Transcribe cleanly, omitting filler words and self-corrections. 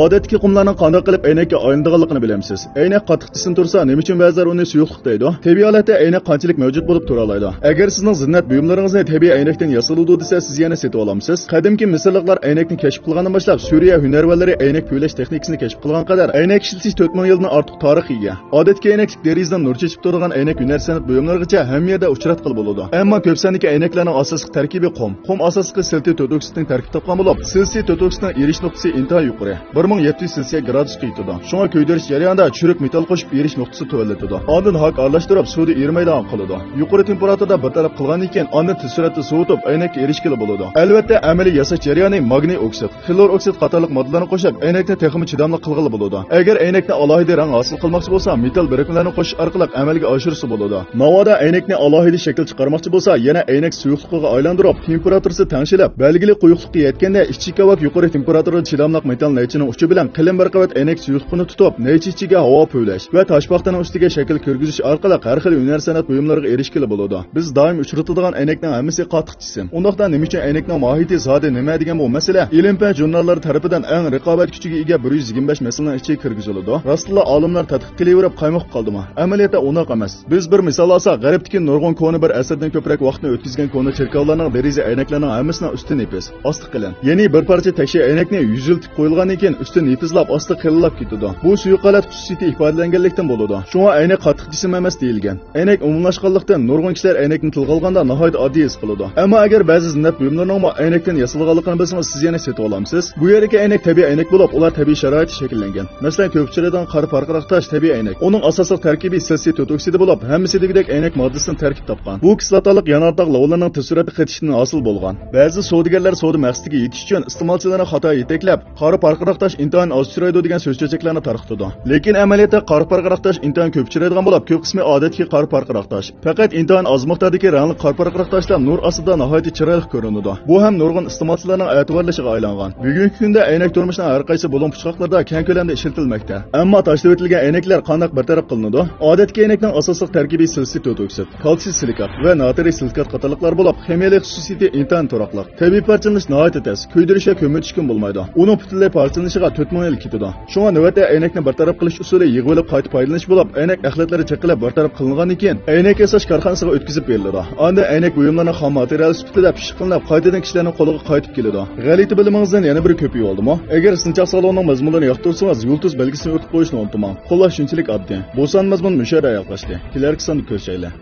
Odatdagi qumlarning qanday qilib aynakka aylanadiganligini bilamsiz. Aynak qattiq jisim tursa, nima uchun ba'zilar uni suyuqlik deydi? Tabiiy holatda aynak qanchalik mavjud bo'lib tura oladi. Agar sizning zinnat buyumlaringizni tabiiy aynakdan yasaladi desa, siz yana setib olamsiz. Qadimki misrliklar aynakni kashf qilgandan boshlab Suriya hunarvallari aynak po'lash texnikasini kashf qilgan qadar aynak ishlatish 4000 yildan ortiq tarixga ega. Odatdagi aynak derizidan nur chechib turgan aynak hunar san'at buyumlarigacha hamma yerda uchratqil bo'ladi. Ammo ko'p sonli aynaklarning asosiy tarkibi qum. Qum asosiy silti to'rt oksidining tarkib topgan bo'lib, silsi to'rt oksidining erish nuqtasi intayin yuqori. 1700 Selsiya gradusga yetadi. Shunga ko'ydirish jarayonida churuk metal qo'shib erish nuqtasi to'g'rilatadi. Ondan haq aralashtirib suvda erimaydigan qiladi. Yuqori temperaturada bir taraf qilgandan keyin onni tez suratda sovutib aynakka erishgili bo'ladi. Albatta, amaliy yasash jarayoni magniy oksid, xlor oksid qatorliq moddalarni qo'shib aynakni texnik chidamli qilg'ili bo'ladi. Agar aynakni alohida rang hosil qilmoqchi bo'lsa, metal birikmalarni qo'shish orqali amalga oshirsa bo'ladi. Navoda aynakni alohida shakl chiqarmoqchi bo'lsa, yana aynak suyuqlikka aylantirib, temperaturasi tangshilab, belgili quyuqlikka yetganda ishchi kavak yuqori temperaturada chidamli metal naychining uchi bilan qalin bir qavat aynak suyuqligini tutib, naychi ichiga havo po'lash va toshbaqtaning ustiga shakl kirgizish orqali har xil hunar san'at buyumlariga erishgili bo'ladi. Biz doim uchratadigan aynakning hammasi qattiq jisim. Undaqda nima uchun aynakning mohiyati zodi nima degan bu masala ilm-fan jurnallari tarafidan eng raqobat kuchiga ega 125 masalaning ichiga kirgiziladi. Rostla olimlar tadqiq qilaverib qaymoq qoldimi? Amaliyotda unoq emas. Biz bir misol olsak, g'arbdagi nurg'un koni bir asrdan ko'proq vaqtni o'tkazgan koni cherkovlarning deriza aynaklarining hammasining usti nefis, osti qalin. Ya'ni bir parcha tashi aynakni yuziltib qo'yilgandan keyin usti nefizlab, osti qillab ketadi. Bu suyuq holat xususiyati ifodalanganlikdan bo'ladi. Shunga aynak qattiq jisim emas deyilgan. Aynak umumlashganlikdan nurg'un kishilar aynakni tilga olganda nihoyat oddiy his qiladi. Ammo agar ba'zi zinnat buyumlarining aynakdan yasalganligini bilsangiz, siz yana setib olamsiz. Bu yerdagi aynak tabiiy aynak bo'lib, ular tabiiy sharoitda shakllangan. Masalan, ko'pchilikdan qora parqaroq tosh tabiiy aynak. Uning asosiy tarkibi silsiy to'rt oksidi bo'lib, hammasi degidek aynak moddasidan tarkib topgan. Bu kislotalik yanardaq lavlarning tez suratda qetishidan hosil bo'lgan. Ba'zi savdogarlar savdo maqsadiga yetish uchun iste'molchilarni xato yetaklab, qora parqaroq tosh intayin oz uchraydi degan so'z-cho'chaklarni tarqatadi. Lekin amaliyotda qora parqaroq tosh intayin ko'p uchraydigan bo'lib, ko'p qismi odatdagi qora parqaroq tosh. Faqat intayin oz miqdordagi rangli qora parqaroq toshlar nur ostida nihoyat chiroyli ko'rinadi. Bu ham nurg'un iste'molchilarning e'tiborlashiga aylangan. Bugungi kunda aynak turmushining har qaysi bo'lim puchqoqlarda keng ko'lamda ishlatilmoqda. Ammo tashlab o'tilgan aynaklar qanday bartaraf qilinadi? Odatdagi aynakning asosiy tarkibi silsiy to'rt oksid, kalsiy silikat va natriy silikat qatorliqlar bo'lib, ximiyalik xususiyati intayin turaqliq. Tabiiy parchalanish nihoyat tez, ko'ydirish va ko'mitish bo'lmaydi. Uning butunlay parchalanishiga 4000 yil ketadi. Shunga navbatda aynakni bartaraf qilish usuli yig'ilib qayta foydalanish bo'lib, aynak axlatlari chaqilib bartaraf qilingandan keyin aynak yasash korxonasiga o'tkazib beriladi. Unda aynak buyumlarining xom material sifatida pishib qilinib, qaytadan kishilarning qo'liga qaytib keladi. G'alati bilimingizdan yana bir ko'payib oldimi? Agar sinchoq salonning mazmunlarini yoqtirsangiz, yulduz belgisini o'tib qo'yishni unutmang. Xo'sh, shunchalik oddiy. Bo'lsan mazmun musharra yoqlashdi. Kelarki sonda ko'rishaylik.